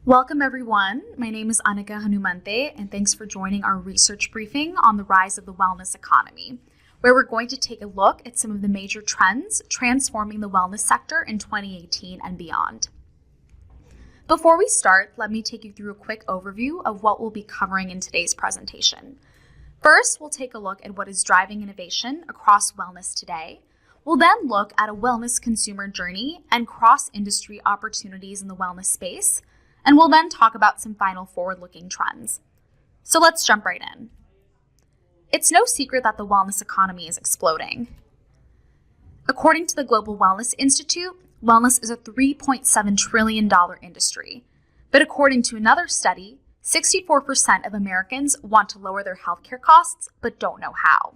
Welcome everyone. My name is Anika Hanumante, and thanks for joining our research briefing on the rise of the wellness economy, where we're going to take a look at some of the major trends transforming the wellness sector in 2018 and beyond. Before we start, let me take you through a quick overview of what we'll be covering in today's presentation. First, we'll take a look at what is driving innovation across wellness today. We'll then look at a wellness consumer journey and cross-industry opportunities in the wellness space. And we'll then talk about some final forward-looking trends. So let's jump right in. It's no secret that the wellness economy is exploding. According to the Global Wellness Institute, wellness is a $3.7 trillion industry. But according to another study, 64% of Americans want to lower their healthcare costs, but don't know how.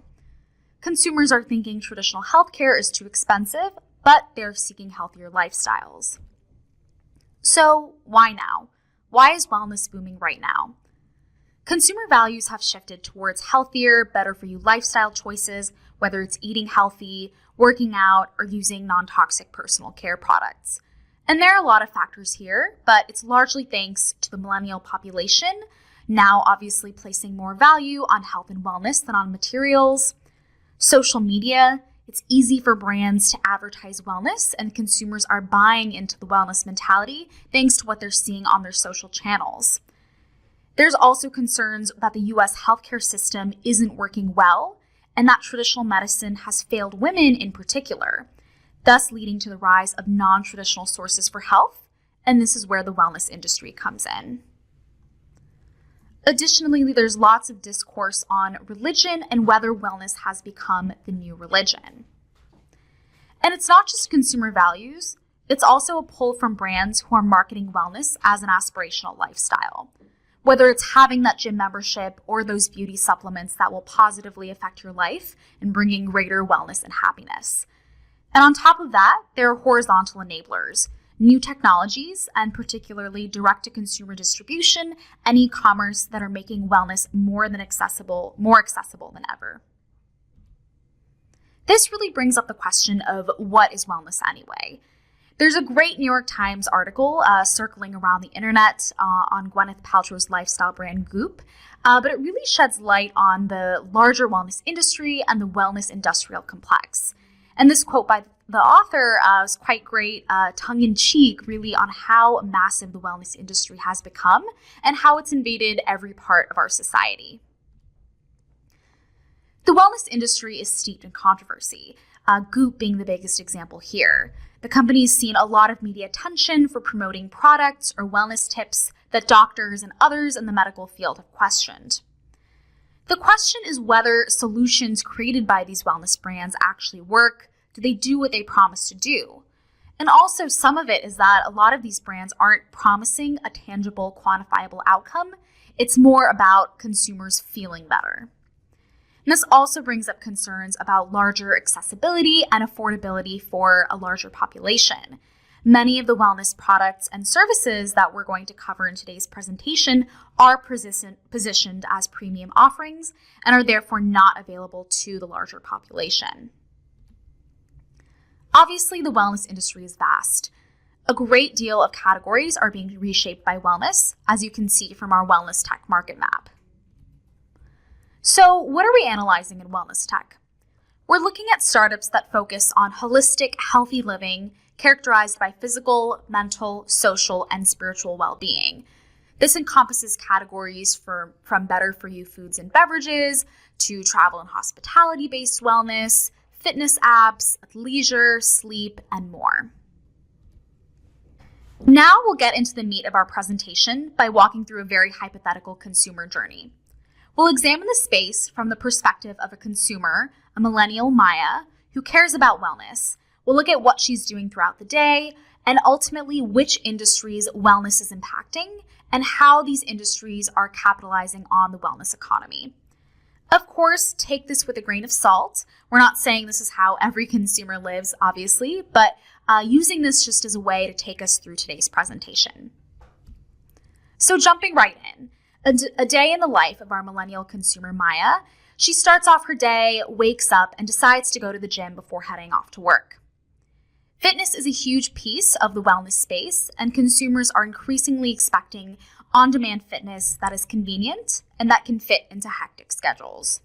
Consumers are thinking traditional healthcare is too expensive, but they're seeking healthier lifestyles. So why now? Why is wellness booming right now? Consumer values have shifted towards healthier, better-for-you lifestyle choices, whether it's eating healthy, working out, or using non-toxic personal care products. And there are a lot of factors here, but it's largely thanks to the millennial population, now obviously placing more value on health and wellness than on materials. Social media. It's easy for brands to advertise wellness, and consumers are buying into the wellness mentality thanks to what they're seeing on their social channels. There's also concerns that the U.S. healthcare system isn't working well, and that traditional medicine has failed women in particular, thus leading to the rise of non-traditional sources for health, and this is where the wellness industry comes in. Additionally, there's lots of discourse on religion and whether wellness has become the new religion. And it's not just consumer values, it's also a pull from brands who are marketing wellness as an aspirational lifestyle. Whether it's having that gym membership or those beauty supplements that will positively affect your life and bringing greater wellness and happiness. And on top of that, there are horizontal enablers, new technologies, and particularly direct-to-consumer distribution and e-commerce that are making wellness more accessible than ever. This really brings up the question of what is wellness anyway? There's a great New York Times article circling around the internet on Gwyneth Paltrow's lifestyle brand Goop, but it really sheds light on the larger wellness industry and the wellness industrial complex. And this quote by the author was quite great, tongue-in-cheek, really, on how massive the wellness industry has become and how it's invaded every part of our society. The wellness industry is steeped in controversy, Goop being the biggest example here. The company has seen a lot of media attention for promoting products or wellness tips that doctors and others in the medical field have questioned. The question is whether solutions created by these wellness brands actually work. Do they do what they promise to do? And also some of it is that a lot of these brands aren't promising a tangible, quantifiable outcome. It's more about consumers feeling better. And this also brings up concerns about larger accessibility and affordability for a larger population. Many of the wellness products and services that we're going to cover in today's presentation are positioned as premium offerings and are therefore not available to the larger population. Obviously, the wellness industry is vast. A great deal of categories are being reshaped by wellness, as you can see from our wellness tech market map. So, what are we analyzing in wellness tech? We're looking at startups that focus on holistic, healthy living, characterized by physical, mental, social, and spiritual well-being. This encompasses categories from better-for-you foods and beverages to travel and hospitality-based wellness, fitness apps, leisure, sleep, and more. Now we'll get into the meat of our presentation by walking through a very hypothetical consumer journey. We'll examine the space from the perspective of a consumer, a millennial Maya, who cares about wellness. We'll look at what she's doing throughout the day and ultimately which industries wellness is impacting and how these industries are capitalizing on the wellness economy. Of course, take this with a grain of salt. We're not saying this is how every consumer lives, obviously, but using this just as a way to take us through today's presentation. So jumping right in, a day in the life of our millennial consumer Maya. She starts off her day, wakes up, and decides to go to the gym before heading off to work. Fitness is a huge piece of the wellness space, and consumers are increasingly expecting on-demand fitness that is convenient and that can fit into hectic schedules.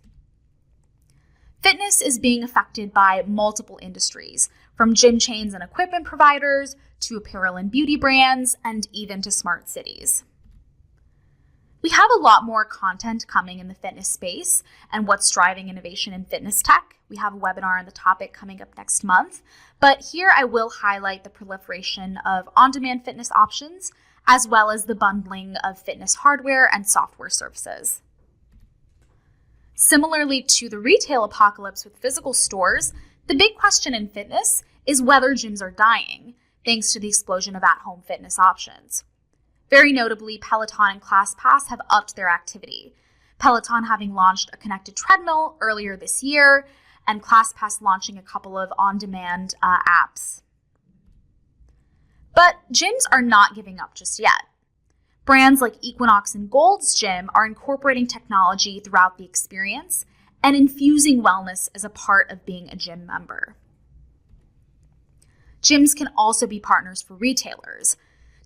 Fitness is being affected by multiple industries, from gym chains and equipment providers to apparel and beauty brands, and even to smart cities. We have a lot more content coming in the fitness space and what's driving innovation in fitness tech. We have a webinar on the topic coming up next month, but here I will highlight the proliferation of on-demand fitness options, as well as the bundling of fitness hardware and software services. Similarly to the retail apocalypse with physical stores, the big question in fitness is whether gyms are dying, thanks to the explosion of at-home fitness options. Very notably, Peloton and ClassPass have upped their activity, Peloton having launched a connected treadmill earlier this year, and ClassPass launching a couple of on-demand apps. But gyms are not giving up just yet. Brands like Equinox and Gold's Gym are incorporating technology throughout the experience and infusing wellness as a part of being a gym member. Gyms can also be partners for retailers.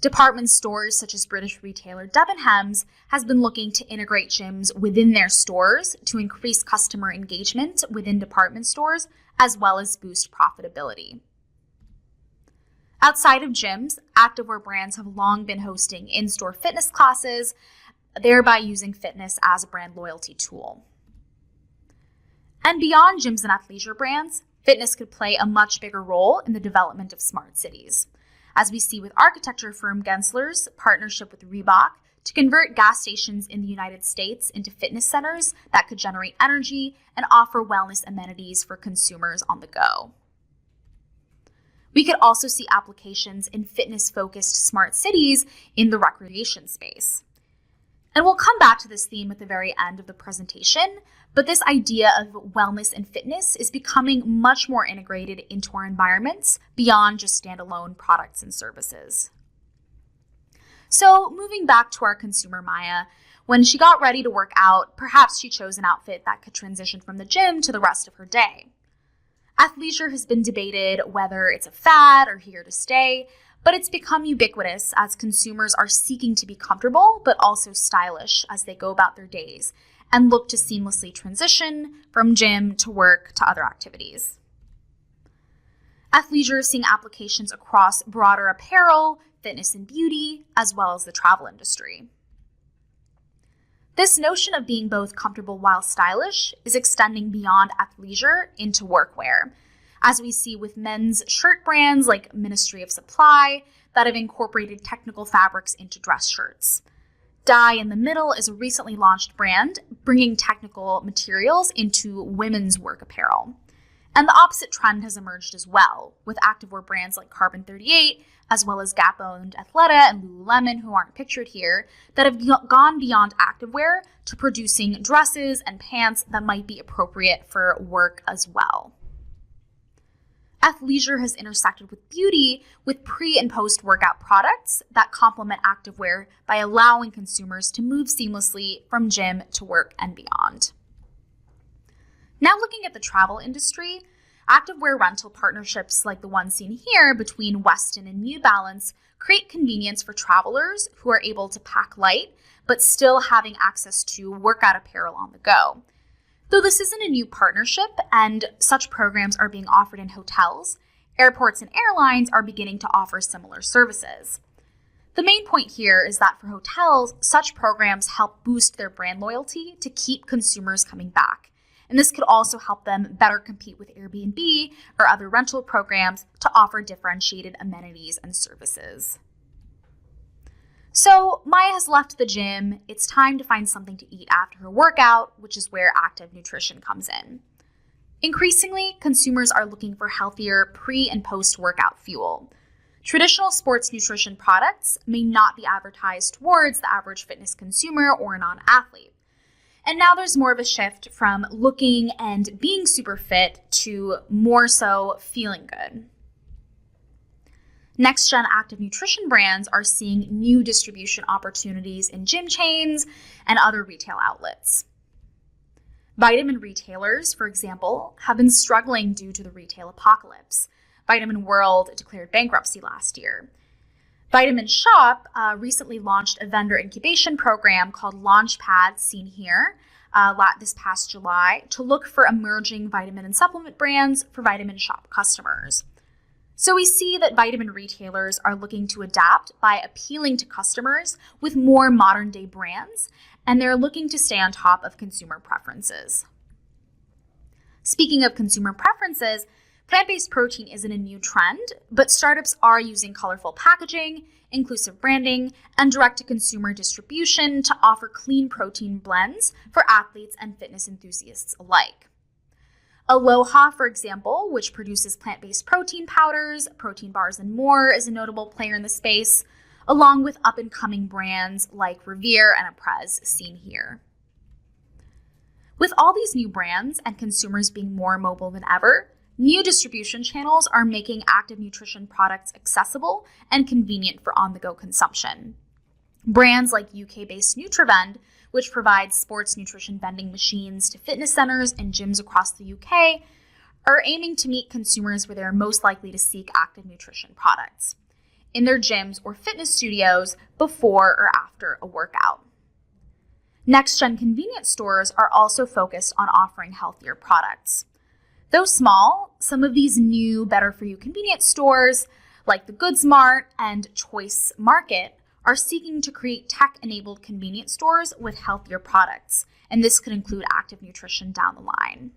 Department stores such as British retailer Debenhams has been looking to integrate gyms within their stores to increase customer engagement within department stores as well as boost profitability. Outside of gyms, activewear brands have long been hosting in-store fitness classes, thereby using fitness as a brand loyalty tool. And beyond gyms and athleisure brands, fitness could play a much bigger role in the development of smart cities, as we see with architecture firm Gensler's partnership with Reebok to convert gas stations in the United States into fitness centers that could generate energy and offer wellness amenities for consumers on the go. We could also see applications in fitness-focused smart cities in the recreation space. And we'll come back to this theme at the very end of the presentation, but this idea of wellness and fitness is becoming much more integrated into our environments beyond just standalone products and services. So moving back to our consumer Maya, when she got ready to work out, perhaps she chose an outfit that could transition from the gym to the rest of her day. Athleisure has been debated whether it's a fad or here to stay, but it's become ubiquitous as consumers are seeking to be comfortable but also stylish as they go about their days and look to seamlessly transition from gym to work to other activities. Athleisure is seeing applications across broader apparel, fitness and beauty, as well as the travel industry. This notion of being both comfortable while stylish is extending beyond athleisure into workwear, as we see with men's shirt brands like Ministry of Supply that have incorporated technical fabrics into dress shirts. Dye in the Middle is a recently launched brand bringing technical materials into women's work apparel. And the opposite trend has emerged as well, with activewear brands like Carbon 38, as well as Gap-owned Athleta and Lululemon, who aren't pictured here, that have gone beyond activewear to producing dresses and pants that might be appropriate for work as well. Athleisure has intersected with beauty with pre- and post-workout products that complement activewear by allowing consumers to move seamlessly from gym to work and beyond. Now looking at the travel industry, activewear rental partnerships like the one seen here between Weston and New Balance create convenience for travelers who are able to pack light but still having access to workout apparel on the go. Though this isn't a new partnership and such programs are being offered in hotels, airports and airlines are beginning to offer similar services. The main point here is that for hotels, such programs help boost their brand loyalty to keep consumers coming back. And this could also help them better compete with Airbnb or other rental programs to offer differentiated amenities and services. So Maya has left the gym. It's time to find something to eat after her workout, which is where active nutrition comes in. Increasingly, consumers are looking for healthier pre- and post-workout fuel. Traditional sports nutrition products may not be advertised towards the average fitness consumer or a non-athlete. And now there's more of a shift from looking and being super fit to more so feeling good. Next-gen active nutrition brands are seeing new distribution opportunities in gym chains and other retail outlets. Vitamin retailers, for example, have been struggling due to the retail apocalypse. Vitamin World declared bankruptcy last year. Vitamin Shop recently launched a vendor incubation program called Launchpad, seen here, this past July, to look for emerging vitamin and supplement brands for Vitamin Shop customers. So we see that vitamin retailers are looking to adapt by appealing to customers with more modern-day brands, and they're looking to stay on top of consumer preferences. Speaking of consumer preferences, plant-based protein isn't a new trend, but startups are using colorful packaging, inclusive branding, and direct-to-consumer distribution to offer clean protein blends for athletes and fitness enthusiasts alike. Aloha, for example, which produces plant-based protein powders, protein bars, and more, is a notable player in the space, along with up-and-coming brands like Revere and Aprez, seen here. With all these new brands and consumers being more mobile than ever, new distribution channels are making active nutrition products accessible and convenient for on-the-go consumption. Brands like UK-based Nutrivend, which provides sports nutrition vending machines to fitness centers and gyms across the UK, are aiming to meet consumers where they are most likely to seek active nutrition products, in their gyms or fitness studios before or after a workout. Next-gen convenience stores are also focused on offering healthier products. Though small, some of these new better-for-you convenience stores, like the Goods Mart and Choice Market, are seeking to create tech-enabled convenience stores with healthier products, and this could include active nutrition down the line.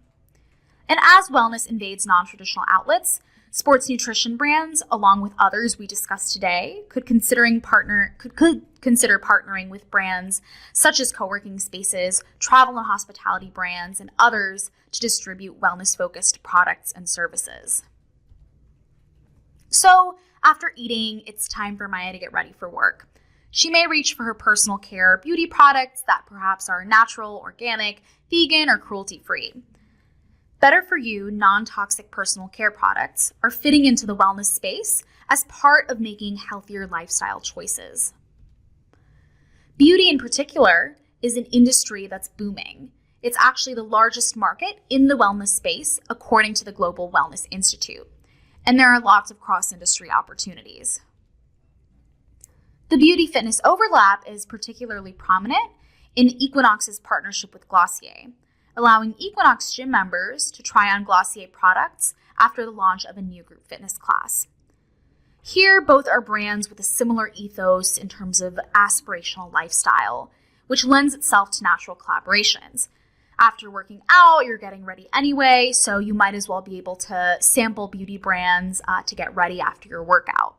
And as wellness invades non-traditional outlets, sports nutrition brands, along with others we discussed today, could consider partnering with brands such as co-working spaces, travel and hospitality brands, and others to distribute wellness-focused products and services. So, after eating, it's time for Maya to get ready for work. She may reach for her personal care beauty products that perhaps are natural, organic, vegan, or cruelty-free. Better for you, non-toxic personal care products are fitting into the wellness space as part of making healthier lifestyle choices. Beauty in particular is an industry that's booming. It's actually the largest market in the wellness space, according to the Global Wellness Institute, and there are lots of cross-industry opportunities. The beauty-fitness overlap is particularly prominent in Equinox's partnership with Glossier, allowing Equinox gym members to try on Glossier products after the launch of a new group fitness class. Here, both are brands with a similar ethos in terms of aspirational lifestyle, which lends itself to natural collaborations. After working out, you're getting ready anyway, so you might as well be able to sample beauty brands to get ready after your workout.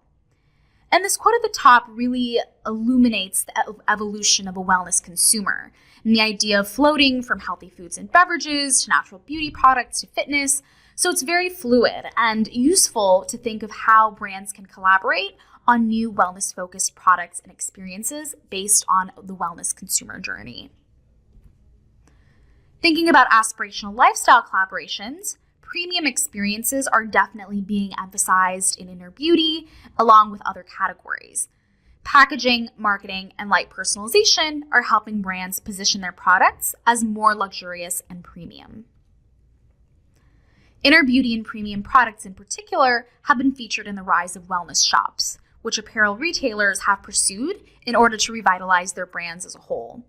And this quote at the top really illuminates the evolution of a wellness consumer and the idea of floating from healthy foods and beverages to natural beauty products to fitness. So it's very fluid and useful to think of how brands can collaborate on new wellness-focused products and experiences based on the wellness consumer journey. Thinking about aspirational lifestyle collaborations, premium experiences are definitely being emphasized in inner beauty, along with other categories. Packaging, marketing, and light personalization are helping brands position their products as more luxurious and premium. Inner beauty and premium products in particular have been featured in the rise of wellness shops, which apparel retailers have pursued in order to revitalize their brands as a whole.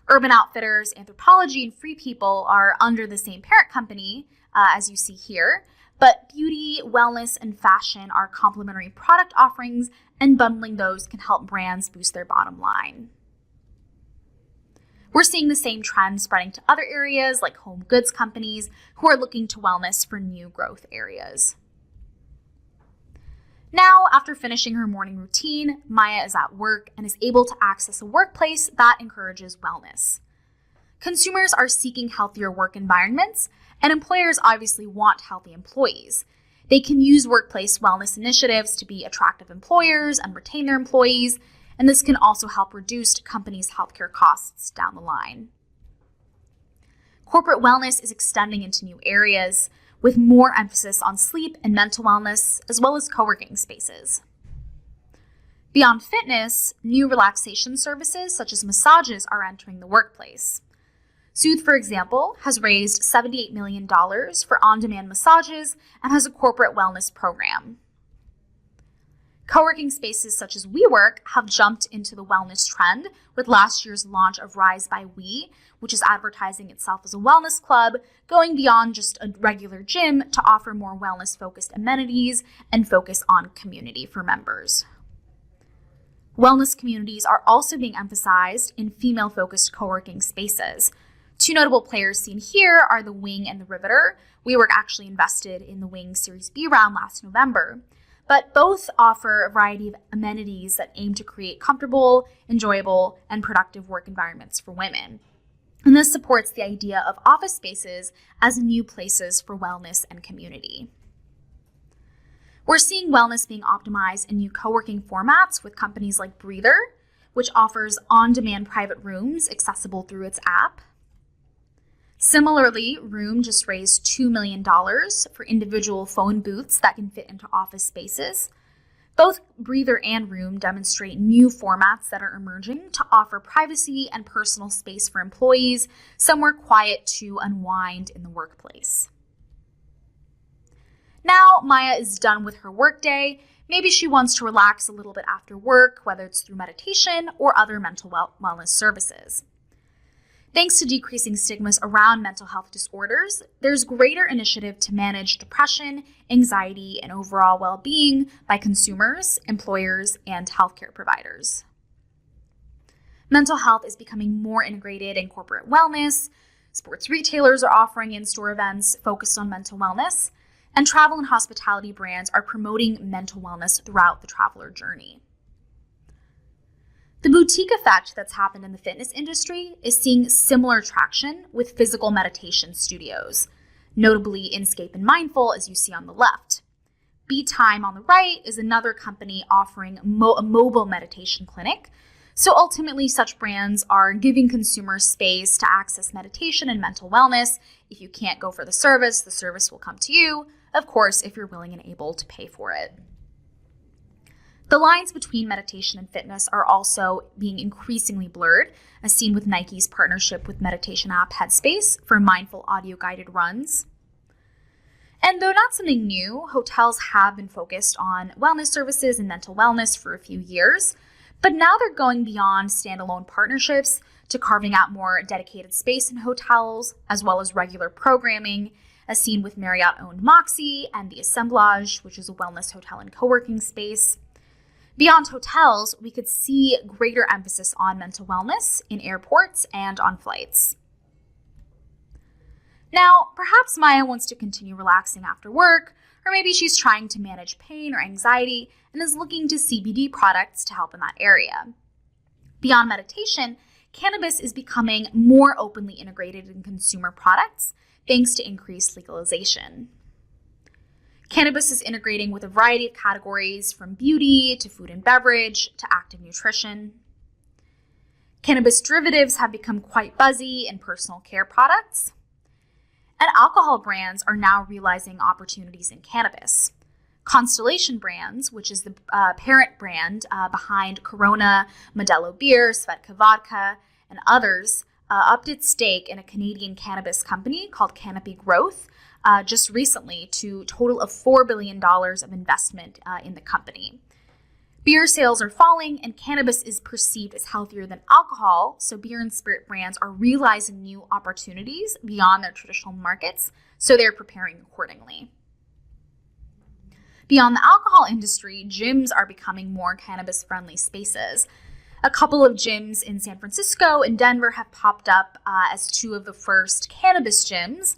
Urban Outfitters, Anthropologie, and Free People are under the same parent company, as you see here, but beauty, wellness, and fashion are complementary product offerings, and bundling those can help brands boost their bottom line. We're seeing the same trend spreading to other areas like home goods companies who are looking to wellness for new growth areas. Now, after finishing her morning routine, Maya is at work and is able to access a workplace that encourages wellness. Consumers are seeking healthier work environments, and employers obviously want healthy employees. They can use workplace wellness initiatives to be attractive employers and retain their employees, and this can also help reduce companies' healthcare costs down the line. Corporate wellness is extending into new areas, with more emphasis on sleep and mental wellness, as well as co-working spaces. Beyond fitness, new relaxation services such as massages are entering the workplace. Soothe, for example, has raised $78 million for on-demand massages and has a corporate wellness program. Co-working spaces such as WeWork have jumped into the wellness trend with last year's launch of Rise by We, which is advertising itself as a wellness club, going beyond just a regular gym to offer more wellness-focused amenities and focus on community for members. Wellness communities are also being emphasized in female-focused co-working spaces. Two notable players seen here are the Wing and the Riveter. WeWork actually invested in the Wing Series B round last November. But both offer a variety of amenities that aim to create comfortable, enjoyable, and productive work environments for women. And this supports the idea of office spaces as new places for wellness and community. We're seeing wellness being optimized in new co-working formats with companies like Breather, which offers on-demand private rooms accessible through its app. Similarly, Room just raised $2 million for individual phone booths that can fit into office spaces. Both Breather and Room demonstrate new formats that are emerging to offer privacy and personal space for employees, somewhere quiet to unwind in the workplace. Now, Maya is done with her workday. Maybe she wants to relax a little bit after work, whether it's through meditation or other mental wellness services. Thanks to decreasing stigmas around mental health disorders, there's greater initiative to manage depression, anxiety, and overall well-being by consumers, employers, and healthcare providers. Mental health is becoming more integrated in corporate wellness. Sports retailers are offering in-store events focused on mental wellness, and travel and hospitality brands are promoting mental wellness throughout the traveler journey. The boutique effect that's happened in the fitness industry is seeing similar traction with physical meditation studios, notably Inscape and Mindful, as you see on the left. BeTime on the right is another company offering a mobile meditation clinic. So ultimately, such brands are giving consumers space to access meditation and mental wellness. If you can't go for the service will come to you, of course, if you're willing and able to pay for it. The lines between meditation and fitness are also being increasingly blurred, as seen with Nike's partnership with meditation app Headspace for mindful audio-guided runs. And though not something new, hotels have been focused on wellness services and mental wellness for a few years, but now they're going beyond standalone partnerships to carving out more dedicated space in hotels, as well as regular programming, as seen with Marriott-owned Moxy and the Assemblage, which is a wellness hotel and co-working space. Beyond hotels, we could see greater emphasis on mental wellness in airports and on flights. Now, perhaps Maya wants to continue relaxing after work, or maybe she's trying to manage pain or anxiety and is looking to CBD products to help in that area. Beyond meditation, cannabis is becoming more openly integrated in consumer products thanks to increased legalization. Cannabis is integrating with a variety of categories from beauty to food and beverage to active nutrition. Cannabis derivatives have become quite buzzy in personal care products. And alcohol brands are now realizing opportunities in cannabis. Constellation Brands, which is the parent brand behind Corona, Modelo Beer, Svedka Vodka, and others, upped its stake in a Canadian cannabis company called Canopy Growth just recently to a total of $4 billion of investment in the company. Beer sales are falling and cannabis is perceived as healthier than alcohol, so beer and spirit brands are realizing new opportunities beyond their traditional markets, so they're preparing accordingly. Beyond the alcohol industry, gyms are becoming more cannabis-friendly spaces. A couple of gyms in San Francisco and Denver have popped up as two of the first cannabis gyms.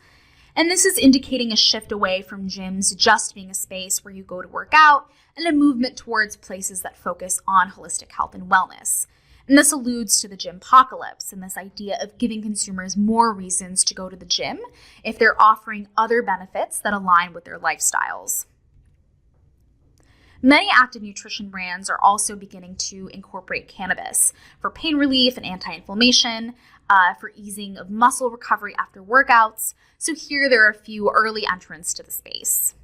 And this is indicating a shift away from gyms just being a space where you go to work out and a movement towards places that focus on holistic health and wellness. And this alludes to the gym-pocalypse and this idea of giving consumers more reasons to go to the gym if they're offering other benefits that align with their lifestyles. Many active nutrition brands are also beginning to incorporate cannabis for pain relief and anti-inflammation, for easing of muscle recovery after workouts. So here there are a few early entrants to the space.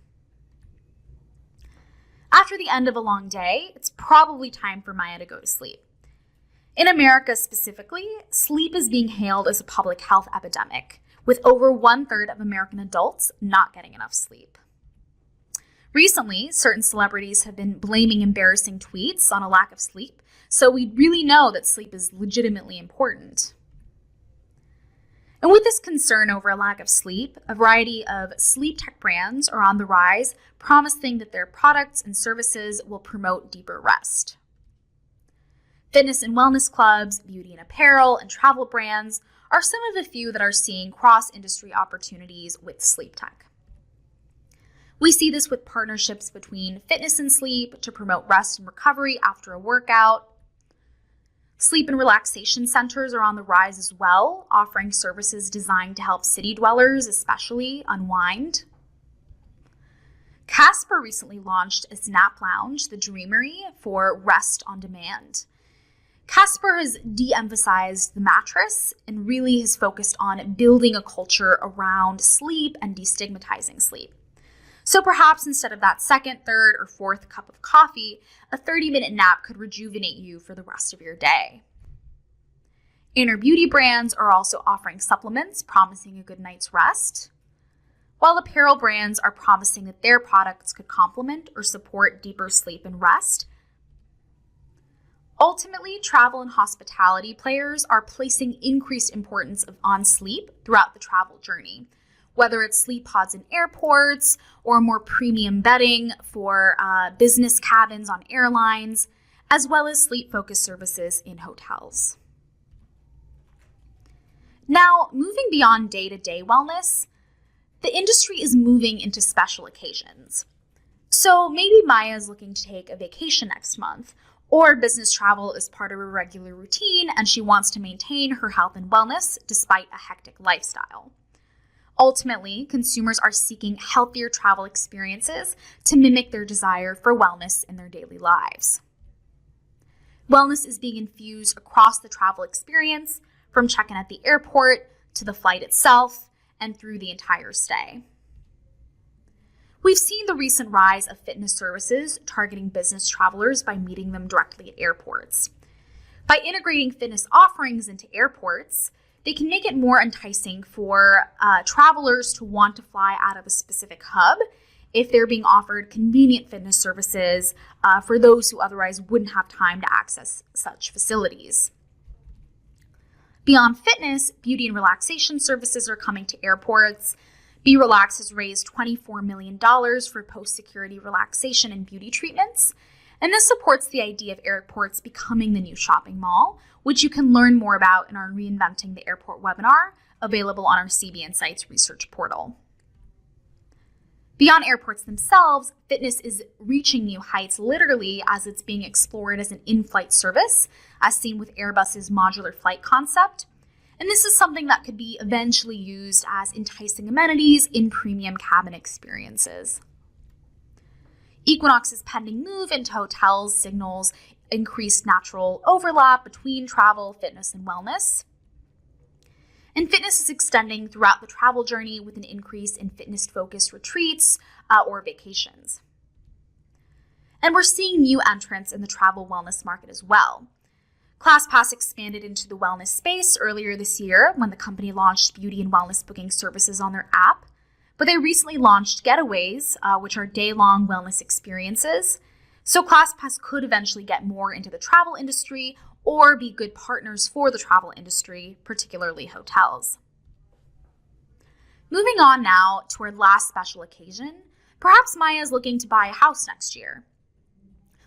After the end of a long day, it's probably time for Maya to go to sleep. In America specifically, sleep is being hailed as a public health epidemic, with over 1/3 of American adults not getting enough sleep. Recently, certain celebrities have been blaming embarrassing tweets on a lack of sleep, so we really know that sleep is legitimately important. And with this concern over a lack of sleep, a variety of sleep tech brands are on the rise, promising that their products and services will promote deeper rest. Fitness and wellness clubs, beauty and apparel, and travel brands are some of the few that are seeing cross-industry opportunities with sleep tech. We see this with partnerships between fitness and sleep to promote rest and recovery after a workout. Sleep and relaxation centers are on the rise as well, offering services designed to help city dwellers especially unwind. Casper recently launched its nap lounge, the Dreamery, for rest on demand. Casper has de-emphasized the mattress and really has focused on building a culture around sleep and destigmatizing sleep. So perhaps instead of that second, third, or fourth cup of coffee, a 30-minute nap could rejuvenate you for the rest of your day. Inner beauty brands are also offering supplements promising a good night's rest, while apparel brands are promising that their products could complement or support deeper sleep and rest. Ultimately, travel and hospitality players are placing increased importance on sleep throughout the travel journey, whether it's sleep pods in airports or more premium bedding for business cabins on airlines, as well as sleep-focused services in hotels. Now, moving beyond day-to-day wellness, the industry is moving into special occasions. So maybe Maya is looking to take a vacation next month, or business travel is part of her regular routine and she wants to maintain her health and wellness despite a hectic lifestyle. Ultimately, consumers are seeking healthier travel experiences to mimic their desire for wellness in their daily lives. Wellness is being infused across the travel experience, from check-in at the airport to the flight itself and through the entire stay. We've seen the recent rise of fitness services targeting business travelers by meeting them directly at airports. By integrating fitness offerings into airports, they can make it more enticing for travelers to want to fly out of a specific hub if they're being offered convenient fitness services for those who otherwise wouldn't have time to access such facilities. Beyond fitness, beauty and relaxation services are coming to airports. BeRelax has raised $24 million for post-security relaxation and beauty treatments, and this supports the idea of airports becoming the new shopping mall, which you can learn more about in our Reinventing the Airport webinar, available on our CB Insights research portal. Beyond airports themselves, fitness is reaching new heights literally as it's being explored as an in-flight service, as seen with Airbus's modular flight concept. And this is something that could be eventually used as enticing amenities in premium cabin experiences. Equinox's pending move into hotels signals increased natural overlap between travel, fitness, and wellness. And fitness is extending throughout the travel journey with an increase in fitness-focused retreats or vacations. And we're seeing new entrants in the travel wellness market as well. ClassPass expanded into the wellness space earlier this year when the company launched beauty and wellness booking services on their app. But they recently launched Getaways, which are day-long wellness experiences. So ClassPass could eventually get more into the travel industry or be good partners for the travel industry, particularly hotels. Moving on now to our last special occasion, perhaps Maya is looking to buy a house next year.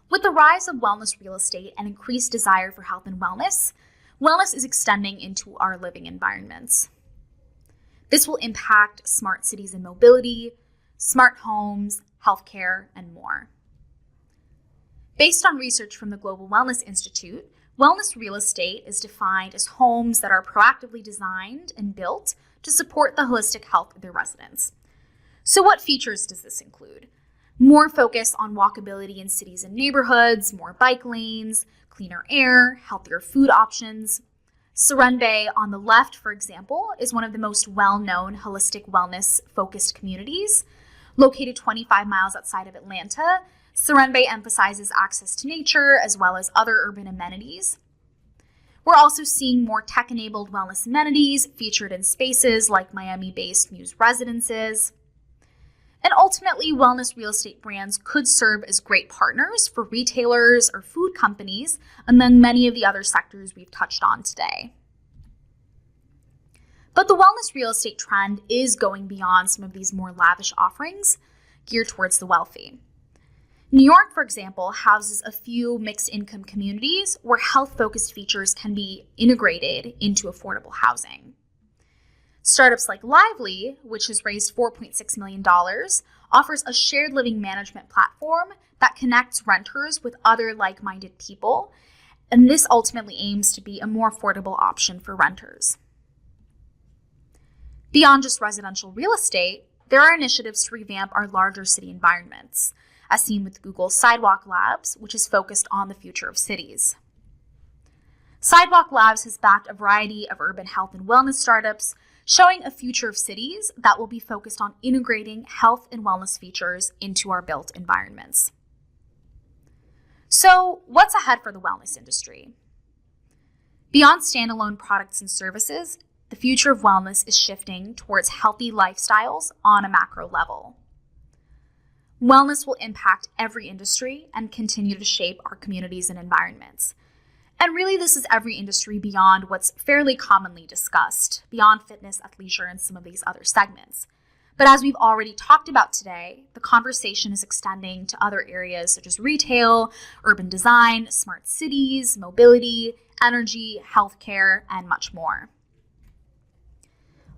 With the rise of wellness real estate and increased desire for health and wellness, wellness is extending into our living environments. This will impact smart cities and mobility, smart homes, healthcare, and more. Based on research from the Global Wellness Institute, wellness real estate is defined as homes that are proactively designed and built to support the holistic health of their residents. So what features does this include? More focus on walkability in cities and neighborhoods, more bike lanes, cleaner air, healthier food options. Serenbe on the left, for example, is one of the most well-known holistic wellness-focused communities. Located 25 miles outside of Atlanta, Serenbe emphasizes access to nature as well as other urban amenities. We're also seeing more tech-enabled wellness amenities featured in spaces like Miami-based Muse Residences. And ultimately, wellness real estate brands could serve as great partners for retailers or food companies, among many of the other sectors we've touched on today. But the wellness real estate trend is going beyond some of these more lavish offerings geared towards the wealthy. New York, for example, houses a few mixed income communities where health-focused features can be integrated into affordable housing. Startups like Lively, which has raised $4.6 million, offers a shared living management platform that connects renters with other like-minded people, and this ultimately aims to be a more affordable option for renters. Beyond just residential real estate, there are initiatives to revamp our larger city environments, as seen with Google's Sidewalk Labs, which is focused on the future of cities. Sidewalk Labs has backed a variety of urban health and wellness startups, showing a future of cities that will be focused on integrating health and wellness features into our built environments. So, what's ahead for the wellness industry? Beyond standalone products and services, the future of wellness is shifting towards healthy lifestyles on a macro level. Wellness will impact every industry and continue to shape our communities and environments. And really, this is every industry beyond what's fairly commonly discussed, beyond fitness, athleisure, and some of these other segments. But as we've already talked about today, the conversation is extending to other areas such as retail, urban design, smart cities, mobility, energy, healthcare, and much more.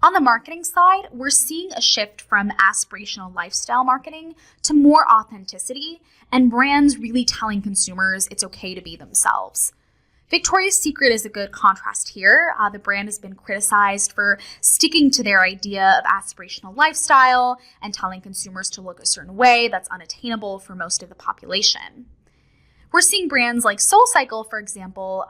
On the marketing side, we're seeing a shift from aspirational lifestyle marketing to more authenticity and brands really telling consumers it's okay to be themselves. Victoria's Secret is a good contrast here. The brand has been criticized for sticking to their idea of aspirational lifestyle and telling consumers to look a certain way that's unattainable for most of the population. We're seeing brands like SoulCycle, for example,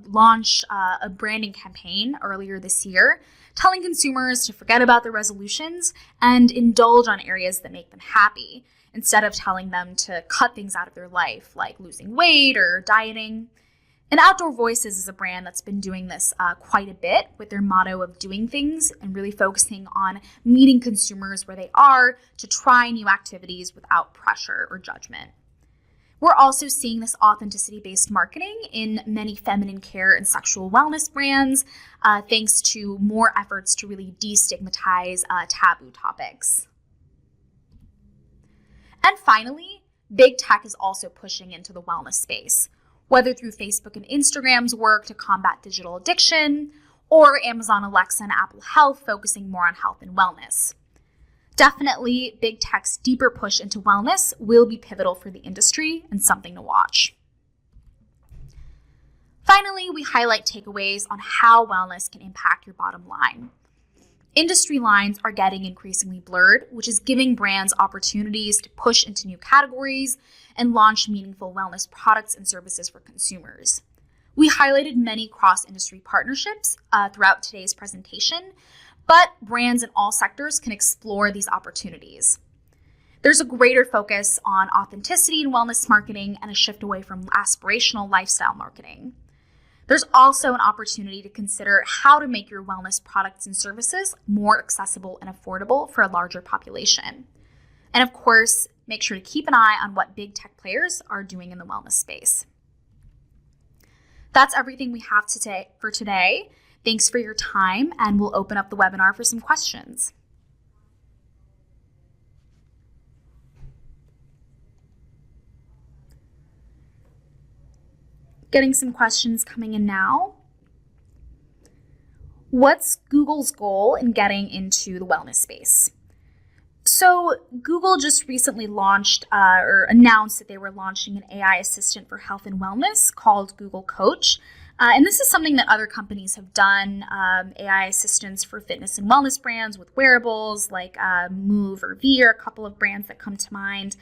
launch a branding campaign earlier this year, telling consumers to forget about their resolutions and indulge on areas that make them happy, instead of telling them to cut things out of their life, like losing weight or dieting. And Outdoor Voices is a brand that's been doing this quite a bit with their motto of doing things and really focusing on meeting consumers where they are to try new activities without pressure or judgment. We're also seeing this authenticity-based marketing in many feminine care and sexual wellness brands, thanks to more efforts to really destigmatize taboo topics. And finally, big tech is also pushing into the wellness space, whether through Facebook and Instagram's work to combat digital addiction, or Amazon Alexa and Apple Health focusing more on health and wellness. Definitely, big tech's deeper push into wellness will be pivotal for the industry and something to watch. Finally, we highlight takeaways on how wellness can impact your bottom line. Industry lines are getting increasingly blurred, which is giving brands opportunities to push into new categories and launch meaningful wellness products and services for consumers. We highlighted many cross-industry partnerships throughout today's presentation, but brands in all sectors can explore these opportunities. There's a greater focus on authenticity in wellness marketing and a shift away from aspirational lifestyle marketing. There's also an opportunity to consider how to make your wellness products and services more accessible and affordable for a larger population. And of course, make sure to keep an eye on what big tech players are doing in the wellness space. That's everything we have for today. Thanks for your time, and we'll open up the webinar for some questions. Getting some questions coming in now. What's Google's goal in getting into the wellness space? So Google just recently launched or announced that they were launching an AI assistant for health and wellness called Google Coach. And this is something that other companies have done, AI assistants for fitness and wellness brands with wearables like Move or V are a couple of brands that come to mind.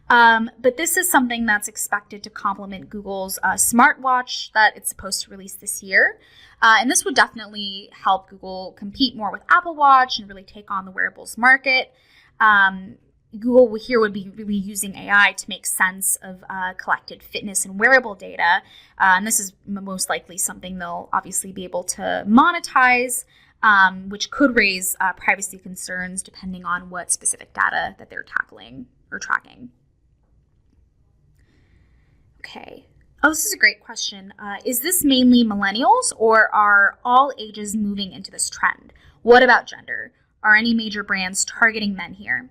But this is something that's expected to complement Google's smartwatch that it's supposed to release this year. And this would definitely help Google compete more with Apple Watch and really take on the wearables market. Google here would be really using AI to make sense of collected fitness and wearable data. And this is most likely something they'll obviously be able to monetize, which could raise privacy concerns depending on what specific data that they're tackling or tracking. Okay. Oh, this is a great question. Is this mainly millennials, or are all ages moving into this trend? What about gender? Are any major brands targeting men here?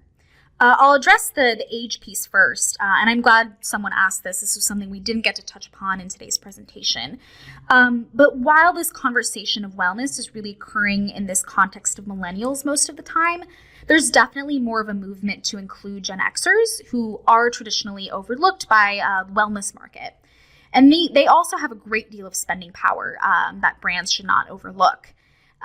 I'll address the age piece first, and I'm glad someone asked this. This was something we didn't get to touch upon in today's presentation. But while this conversation of wellness is really occurring in this context of millennials most of the time, there's definitely more of a movement to include Gen Xers, who are traditionally overlooked by the wellness market. And they also have a great deal of spending power that brands should not overlook.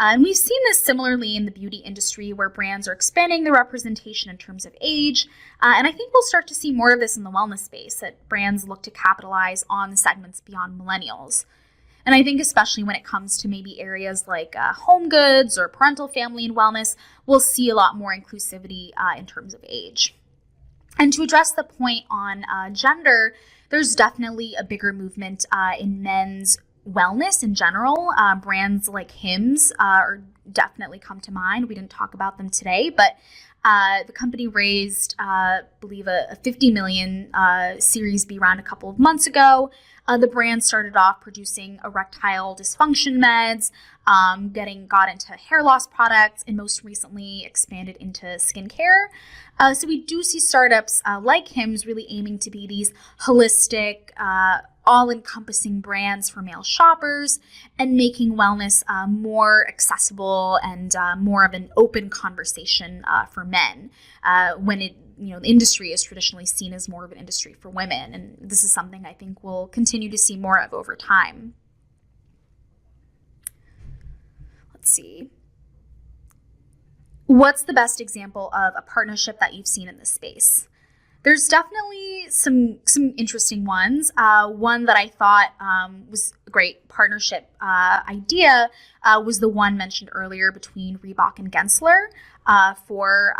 And we've seen this similarly in the beauty industry, where brands are expanding their representation in terms of age. And I think we'll start to see more of this in the wellness space, that brands look to capitalize on segments beyond millennials. And I think especially when it comes to maybe areas like home goods or parental family and wellness, we'll see a lot more inclusivity in terms of age. And to address the point on gender, there's definitely a bigger movement in men's wellness in general. Brands like Hims are definitely come to mind. We didn't talk about them today, but the company raised, I believe, a $50 million Series B round a couple of months ago. The brand started off producing erectile dysfunction meds, got into hair loss products, and most recently expanded into skincare. So we do see startups like Hims really aiming to be these holistic, all-encompassing brands for male shoppers, and making wellness more accessible and more of an open conversation for men when the industry is traditionally seen as more of an industry for women. And this is something I think we'll continue to see more of over time. Let's see. What's the best example of a partnership that you've seen in this space? There's definitely some interesting ones. One that I thought was a great partnership idea was the one mentioned earlier between Reebok and Gensler for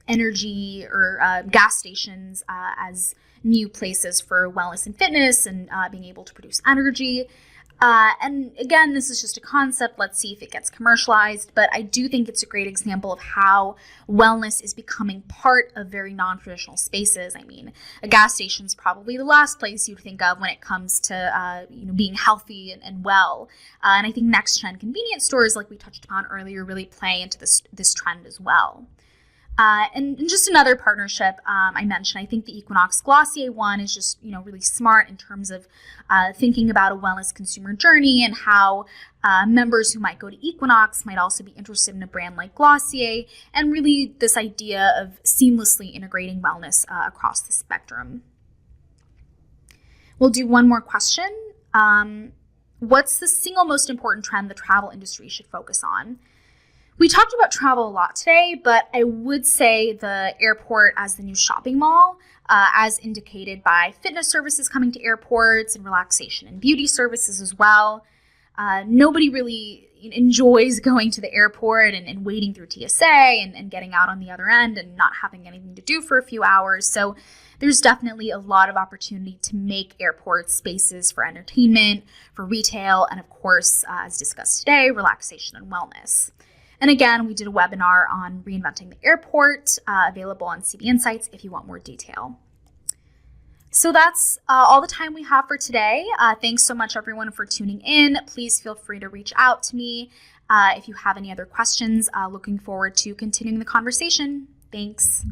energy or gas stations as new places for wellness and fitness and being able to produce energy. And again, this is just a concept. Let's see if it gets commercialized. But I do think it's a great example of how wellness is becoming part of very non-traditional spaces. I mean, a gas station is probably the last place you'd think of when it comes to being healthy and well. And I think next-gen convenience stores, like we touched upon earlier, really play into this trend as well. And just another partnership I mentioned, I think the Equinox Glossier one is just, really smart in terms of thinking about a wellness consumer journey and how members who might go to Equinox might also be interested in a brand like Glossier, and really this idea of seamlessly integrating wellness across the spectrum. We'll do one more question. What's the single most important trend the travel industry should focus on? We talked about travel a lot today, but I would say the airport as the new shopping mall, as indicated by fitness services coming to airports and relaxation and beauty services as well. Nobody really enjoys going to the airport and waiting through TSA and getting out on the other end and not having anything to do for a few hours. So there's definitely a lot of opportunity to make airports spaces for entertainment, for retail, and of course, as discussed today, relaxation and wellness. And again, we did a webinar on reinventing the airport, available on CB Insights if you want more detail. So that's all the time we have for today. Thanks so much, everyone, for tuning in. Please feel free to reach out to me if you have any other questions. Looking forward to continuing the conversation. Thanks.